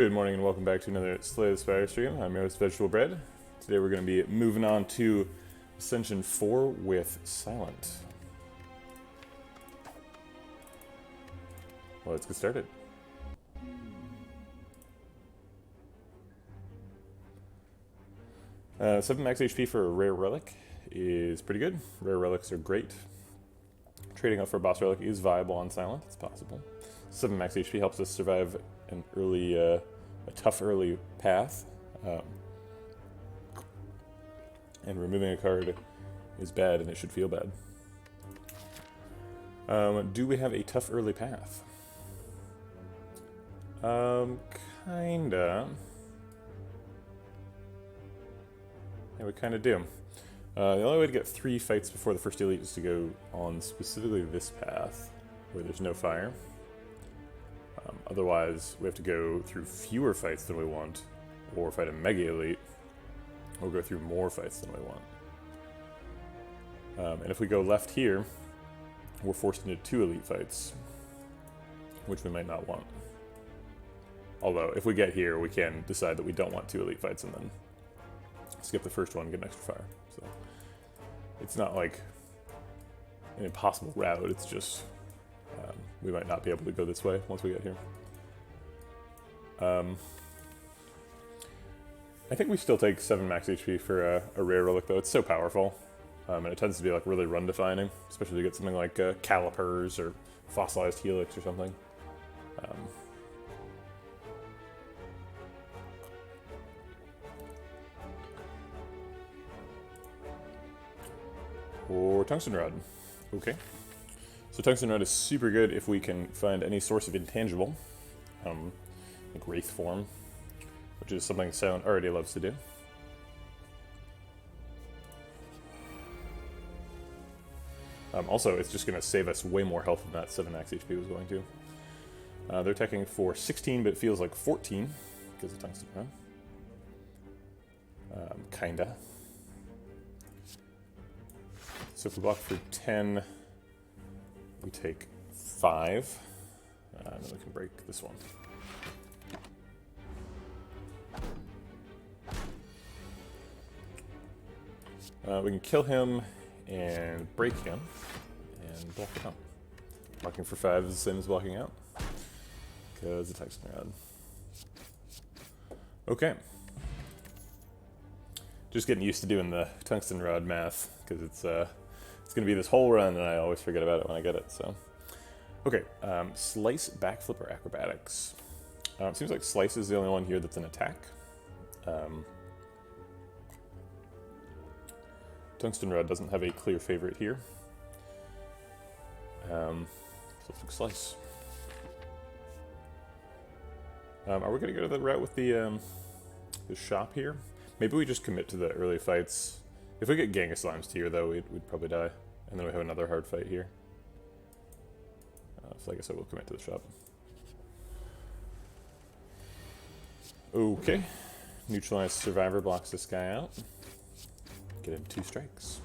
Good morning and welcome back to another Slay the Spire stream. I'm your host, Vegetable Bread. Today we're going to be moving on to Ascension 4 with Silent. Well, let's get started. 7 max HP for a rare relic is pretty good. Rare relics are great. Trading up for a boss relic is viable on Silent, it's possible. 7 max HP helps us survive an early, a tough early path. And removing a card is bad and it should feel bad. Do we have a tough early path? Kinda. Yeah, we kinda do. The only way to get 3 fights before the first elite is to go on specifically this path, where there's no fire. Otherwise, we have to go through fewer fights than we want, or fight a mega elite, or go through more fights than we want. And if we go left here, we're forced into 2 elite fights, which we might not want. Although, if we get here, we can decide that we don't want 2 elite fights and then skip the first one and get an extra fire. So it's not like an impossible route, it's just we might not be able to go this way once we get here. I think we still take 7 max HP for a rare relic though. It's so powerful, and it tends to be like really run defining, especially if you get something like calipers or fossilized helix or something. Or tungsten rod. Okay. So tungsten rod is super good if we can find any source of intangible, like wraith form, which is something Silent already loves to do. Also, it's just going to save us way more health than that 7 max HP was going to. They're attacking for 16, but it feels like 14 because of tungsten rod. Kinda. So if we block for 10, we take 5, and then we can break this one. We can kill him and break him and block it out. Blocking for 5 is the same as blocking out, because the tungsten rod. Okay. Just getting used to doing the tungsten rod math, because it's going to be this whole run, and I always forget about it when I get it, so. Okay, Slice, Backflip, or Acrobatics. It seems like Slice is the only one here that's an attack. Tungsten Rod doesn't have a clear favorite here. So let's look Slice. Are we going to go to the route with the shop here? Maybe we just commit to the early fights. If we get Gang of Slimes here, though, we'd probably die. And then we have another hard fight here. So I guess I will commit to the shop. Okay. Neutralized Survivor blocks this guy out. Get him 2 strikes.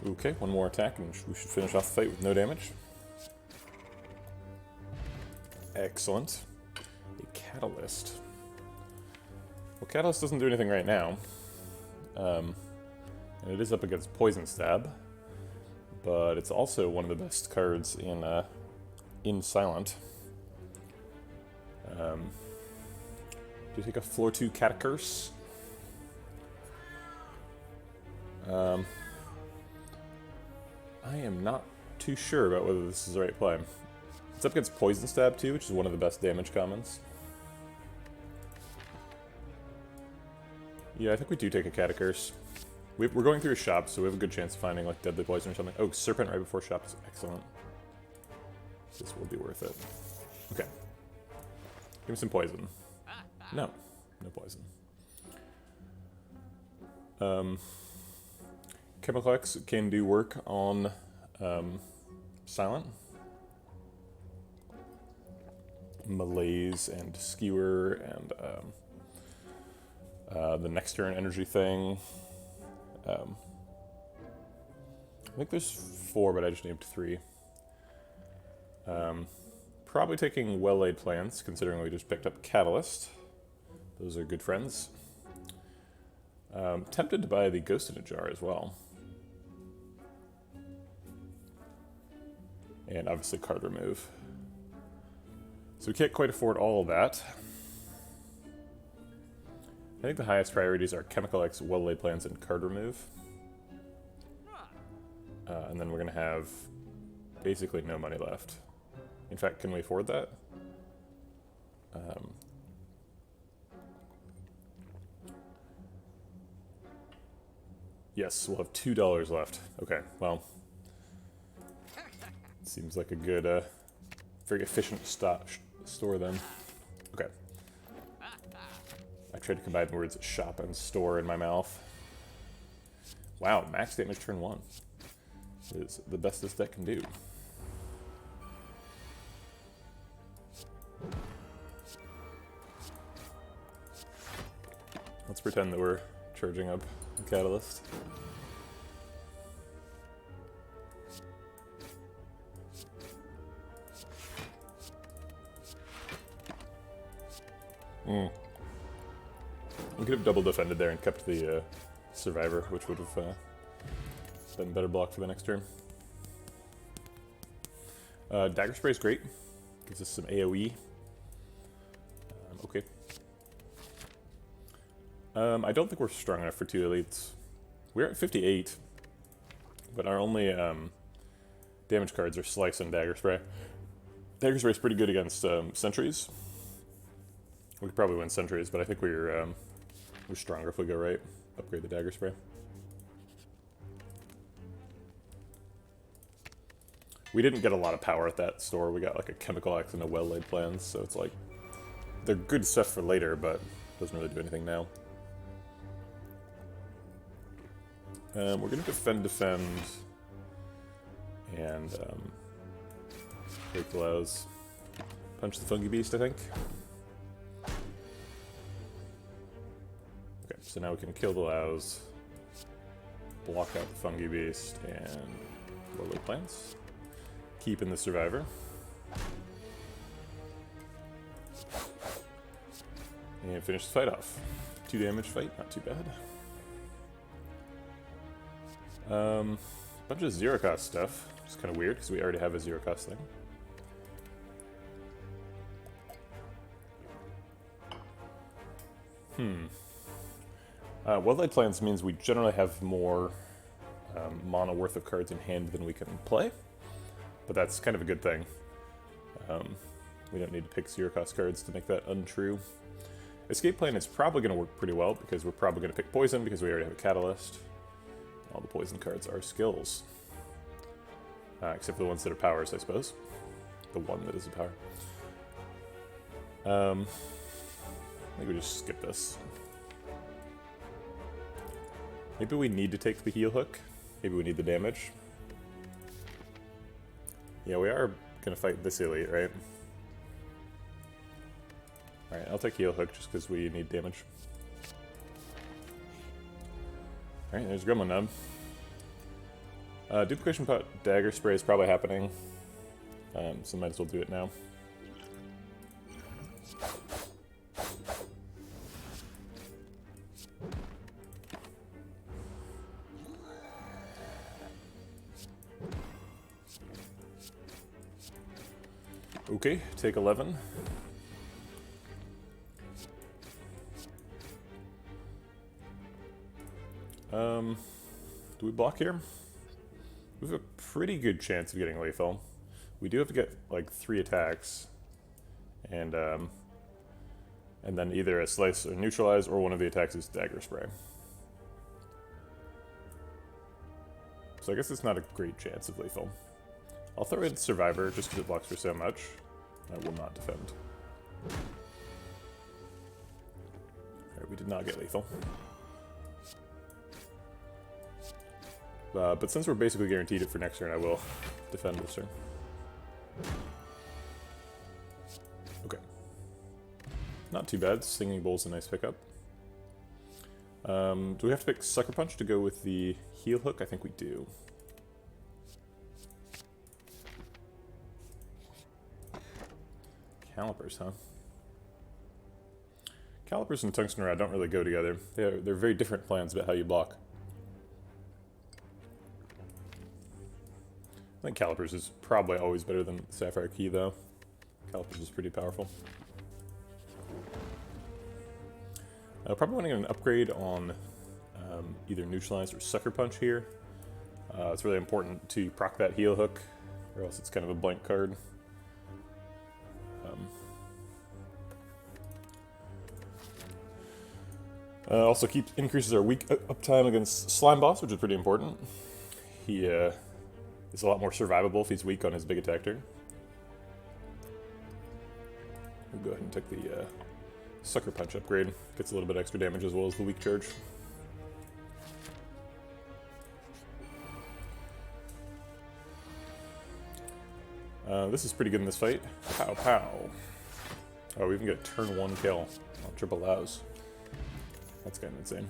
Okay, one more attack and we should finish off the fight with no damage. Excellent. A Catalyst. Well, Catalyst doesn't do anything right now. And it is up against Poison Stab. But it's also one of the best cards in Silent. Do you take a floor 2 Catacurse? I am not too sure about whether this is the right play. It's up against Poison Stab too, which is one of the best damage commons. Yeah, I think we do take a Catacurse. We're going through a shop, so we have a good chance of finding like Deadly Poison or something. Oh, Serpent right before shop is excellent. This will be worth it. Okay. Give me some poison. No. No poison. Chemical X can do work on Silent. malaise and skewer and the next turn energy thing. I think there's 4, but I just named 3. Probably taking well-laid plans, considering we just picked up Catalyst. Those are good friends. Tempted to buy the Ghost in a Jar as well. And obviously card remove. So we can't quite afford all of that. I think the highest priorities are Chemical X, well-laid plans, and card remove. And then we're going to have basically no money left. In fact, can we afford that? Yes, we'll have $2 left. Okay, well, seems like a good, very efficient store then. Okay. I tried to combine the words shop and store in my mouth. Wow, max damage turn 1 is the best this deck can do. Let's pretend that we're charging up the Catalyst. We could have double defended there and kept the Survivor, which would have been a better block for the next turn. Dagger Spray is great. Gives us some AoE. Okay. I don't think we're strong enough for 2 elites. We're at 58, but our only damage cards are Slice and Dagger Spray. Dagger Spray is pretty good against Sentries. We could probably win Sentries, but I think we're stronger if we go right. Upgrade the Dagger Spray. We didn't get a lot of power at that store. We got like a Chemical X and a well-laid plans, so it's like they're good stuff for later, but doesn't really do anything now. We're gonna defend, and break the Lows. Punch the Fungi Beast, I think. Okay, so now we can kill the Lows, block out the Fungi Beast, and well-laid plans. Keep in the Survivor. And finish the fight off. 2 damage fight, not too bad. Bunch of zero cost stuff. It's kind of weird because we already have a zero cost thing. Well-laid plans means we generally have more mana worth of cards in hand than we can play, but that's kind of a good thing. We don't need to pick zero cost cards to make that untrue. Escape Plan is probably going to work pretty well because we're probably going to pick Poison because we already have a Catalyst. All the Poison cards are skills. Except for the ones that are powers, I suppose. The one that is a power. I think we just skip this. Maybe we need to take the heal hook. Maybe we need the damage. Yeah, we are going to fight this elite, right? Alright, I'll take heal hook just because we need damage. Alright, there's Gremlin Nub. Duplication Pot Dagger Spray is probably happening, so might as well do it now. Okay, take 11. Do we block here? We have a pretty good chance of getting lethal. We do have to get like 3 attacks, and then either a Slice or Neutralize, or one of the attacks is Dagger Spray. So I guess it's not a great chance of lethal. I'll throw in Survivor just because it blocks for so much. I will not defend. Alright, we did not get lethal. But since we're basically guaranteed it for next turn, I will defend this turn. Okay. Not too bad. Singing Bowl's a nice pickup. Do we have to pick Sucker Punch to go with the Heel Hook? I think we do. Calipers, huh? Calipers and Tungsten Rod don't really go together. They're very different plans about how you block. I think Calipers is probably always better than Sapphire Key, though. Calipers is pretty powerful. Probably want to get an upgrade on either Neutralize or Sucker Punch here. It's really important to proc that Heel Hook, or else it's kind of a blank card. Also increases our weak uptime against Slime Boss, which is pretty important. He is a lot more survivable if he's weak on his big attack turn. We'll go ahead and take the Sucker Punch upgrade. Gets a little bit extra damage as well as the weak charge. This is pretty good in this fight. Pow pow. Oh, we even get a turn 1 kill on triple Lows. That's kind of insane.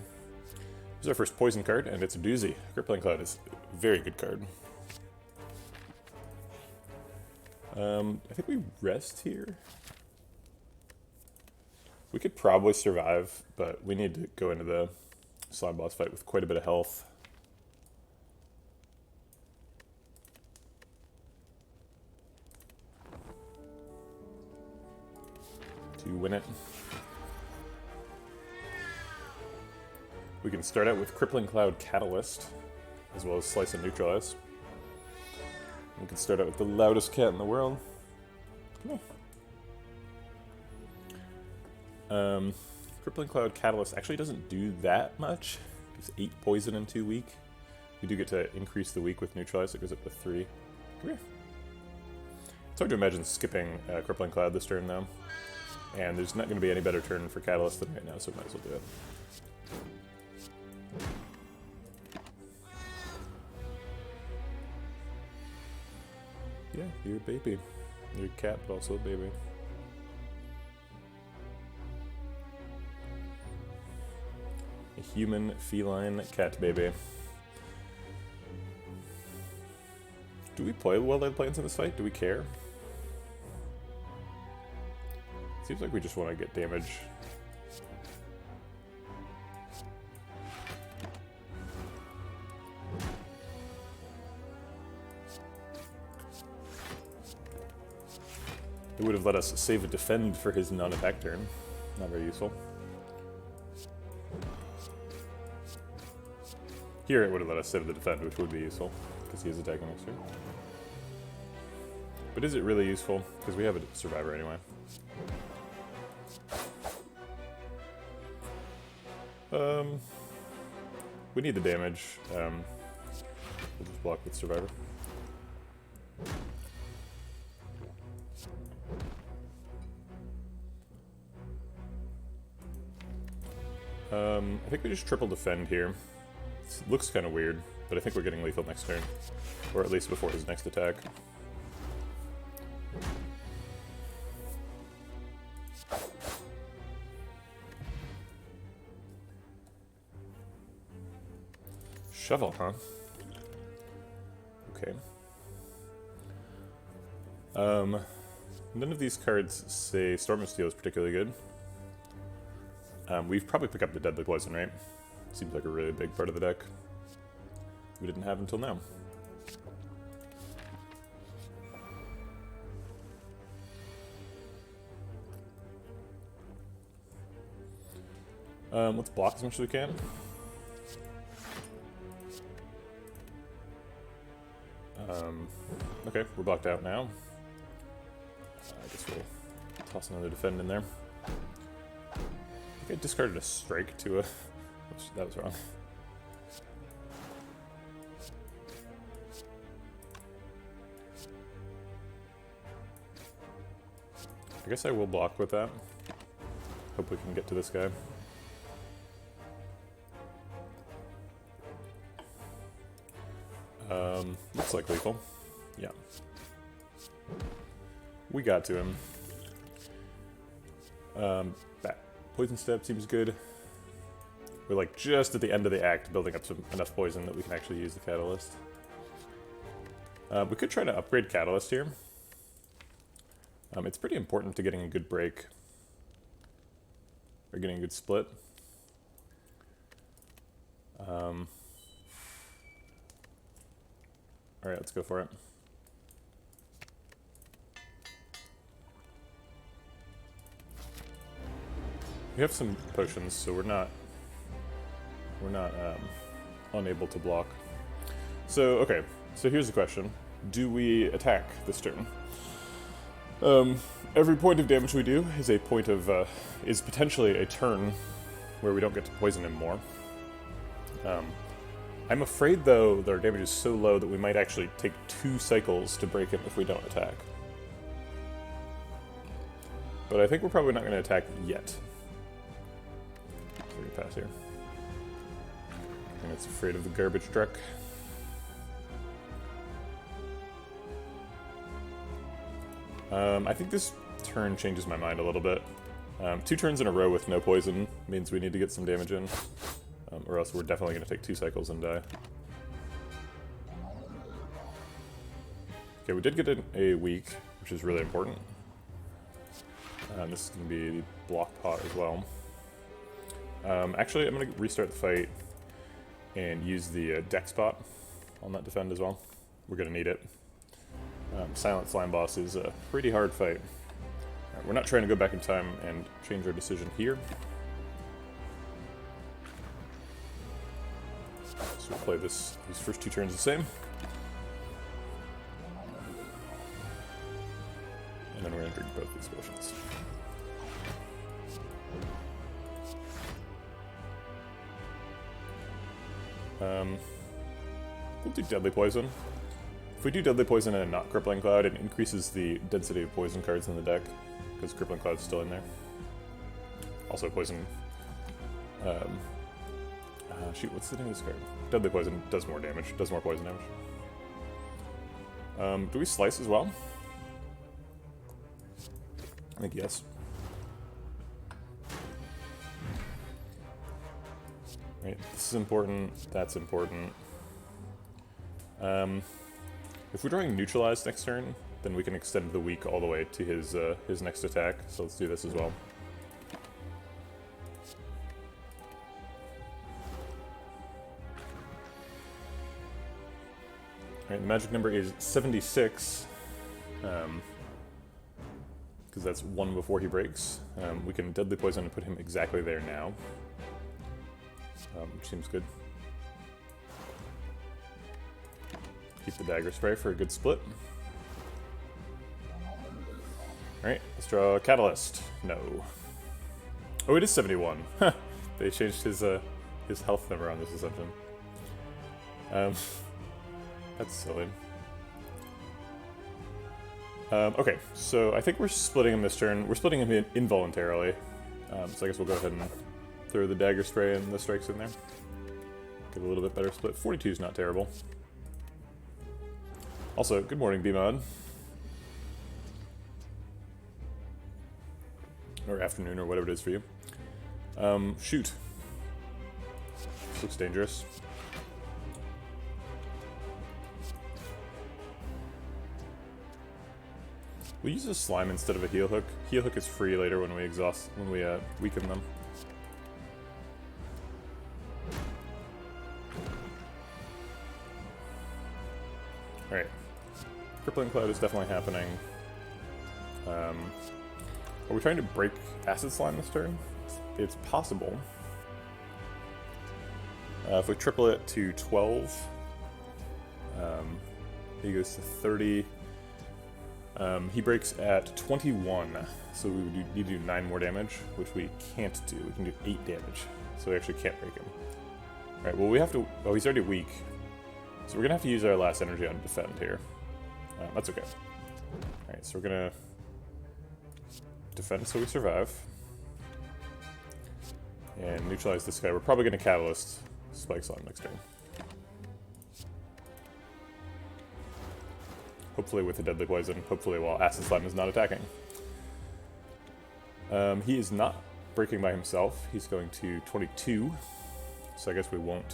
This is our first poison card, and it's a doozy. Crippling Cloud is a very good card. I think we rest here. We could probably survive, but we need to go into the Slime Boss fight with quite a bit of health. To win it. We can start out with Crippling Cloud Catalyst, as well as Slice and Neutralize. We can start out with the loudest cat in the world. Come on. Crippling Cloud Catalyst actually doesn't do that much. Gives 8 poison and 2 weak. We do get to increase the weak with Neutralize, so it goes up to 3. Come here. It's hard to imagine skipping Crippling Cloud this turn, though. And there's not going to be any better turn for Catalyst than right now, so we might as well do it. Yeah, you're a baby. You're a cat, but also a baby. A human, feline, cat baby. Do we play Well-Laid Plans in this fight? Do we care? Seems like we just want to get damage. It would have let us save a defend for his non-attack turn. Not very useful. Here it would have let us save the defend, which would be useful, because he is attacking next turn. But is it really useful? Because we have a survivor anyway. We need the damage. We'll just block with survivor. I think we just triple defend here. It looks kind of weird, but I think we're getting lethal next turn. Or at least before his next attack. Shovel, huh? Okay. None of these cards say Storm of Steel is particularly good. We've probably picked up the Deadly Poison, right? Seems like a really big part of the deck. We didn't have until now. Let's block as much as we can. Okay, we're blocked out now. I guess we'll toss another defend in there. I think I discarded a strike to a... Oops, that was wrong. I guess I will block with that. Hope we can get to this guy. Looks like lethal. Yeah. We got to him. Poison Step seems good. We're like just at the end of the act, building up enough poison that we can actually use the Catalyst. We could try to upgrade Catalyst here. It's pretty important to getting a good break. Or getting a good split. Alright, let's go for it. We have some potions, so we're not unable to block. So, okay, so here's the question. Do we attack this turn? Every point of damage we do is a point of, is potentially a turn where we don't get to poison him more. I'm afraid, though, that our damage is so low that we might actually take 2 cycles to break him if we don't attack. But I think we're probably not going to attack yet. So we're going to pass here. And it's afraid of the garbage truck. I think this turn changes my mind a little bit. 2 turns in a row with no poison means we need to get some damage in. Or else we're definitely going to take 2 cycles and die. Okay, we did get a weak, which is really important. This is going to be the block pot as well. Actually, I'm going to restart the fight and use the dex pot on that defend as well. We're going to need it. Silent Slime Boss is a pretty hard fight. Right, we're not trying to go back in time and change our decision here. So we'll play these first 2 turns the same. And then we're going to drink both these potions. We'll do Deadly Poison. If we do Deadly Poison and not Crippling Cloud, it increases the density of poison cards in the deck, because Crippling Cloud's still in there. Also Poison... shoot, what's the name of this card? Deadly Poison does more damage, does more poison damage. Do we Slice as well? I think yes. Right, this is important, that's important. If we're drawing Neutralized next turn, then we can extend the weak all the way to his next attack, so let's do this as well. Alright, the magic number is 76, because that's 1 before he breaks. We can Deadly Poison and put him exactly there now, which seems good. Keep the Dagger Spray for a good split. Alright, let's draw a Catalyst. No. Oh, it is 71. They changed his health number on this ascension. That's silly. Okay, so I think we're splitting him this turn. We're splitting him involuntarily. So I guess we'll go ahead and throw the Dagger Spray and the strikes in there. Get a little bit better split. 42 is not terrible. Also, good morning, B-Mod. Or afternoon, or whatever it is for you. Shoot. This looks dangerous. We'll use a slime instead of a heal hook. Heal hook is free later when we weaken them. Alright. Crippling Cloud is definitely happening. Are we trying to break Acid Slime this turn? It's possible. If we triple it to 12, he goes to 30. He breaks at 21, so we would need to do 9 more damage, which we can't do. We can do 8 damage, so we actually can't break him. Alright, well we have to... Oh, he's already weak. So we're going to have to use our last energy on defend here. That's okay. Alright, so we're going to defend so we survive. And neutralize this guy. We're probably going to Catalyst Spike Slime next turn. Hopefully with a Deadly Poison. Hopefully while Acid Slime is not attacking. He is not breaking by himself. He's going to 22, so I guess we won't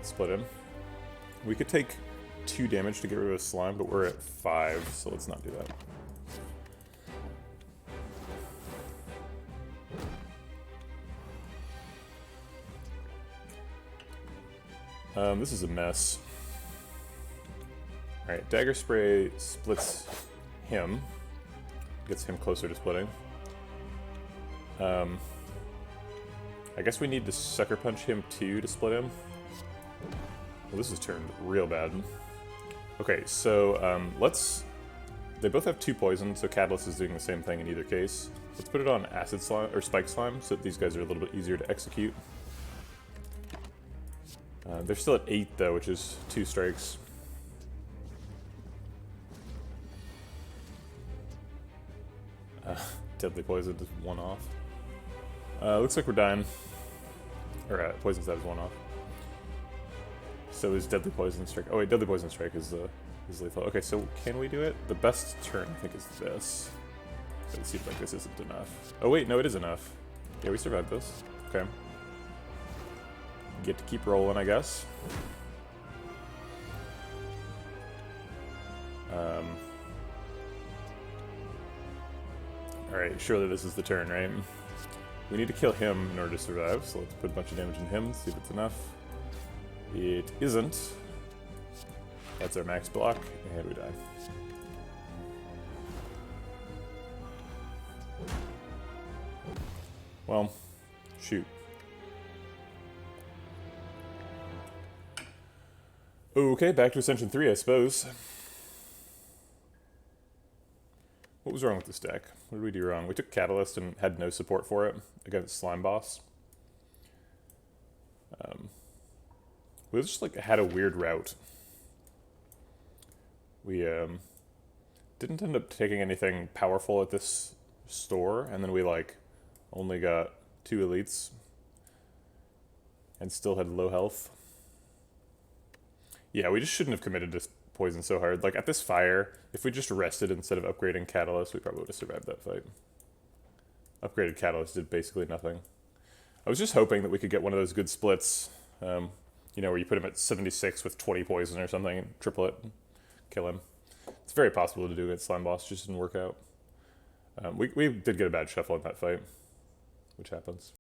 split him. We could take 2 damage to get rid of his slime, but we're at 5, so let's not do that. This is a mess. Alright, Dagger Spray splits him. Gets him closer to splitting. I guess we need to Sucker Punch him too to split him. Well, this has turned real bad. Okay, so let's... They both have 2 poison, so Catalyst is doing the same thing in either case. Let's put it on Acid Slime, or Spike Slime, so that these guys are a little bit easier to execute. They're still at 8 though, which is 2 strikes. Deadly Poison is 1 off. Looks like we're dying. Or Poison Stab is 1 off. So is Deadly Poison Strike. Oh wait, Deadly Poison Strike is lethal. Okay, so can we do it? The best turn, I think, is this. But it seems like this isn't enough. Oh wait, no, it is enough. Yeah, we survived this. Okay. Get to keep rolling, I guess. Alright, surely this is the turn, right? We need to kill him in order to survive, so let's put a bunch of damage in him, see if it's enough. It isn't. That's our max block, and we die. Well, shoot. Okay, back to Ascension 3, I suppose. What was wrong with this deck? What did we do wrong? We took Catalyst and had no support for it against Slime Boss. We just like had a weird route. We didn't end up taking anything powerful at this store, and then we like only got 2 elites and still had low health. Yeah, we just shouldn't have committed to poison so hard. Like, at this fire, if we just rested instead of upgrading Catalyst, we probably would have survived that fight. Upgraded Catalyst did basically nothing. I was just hoping that we could get one of those good splits, you know, where you put him at 76 with 20 poison or something, and triple it, kill him. It's very possible to do against Slime Boss, just didn't work out. We did get a bad shuffle in that fight, which happens.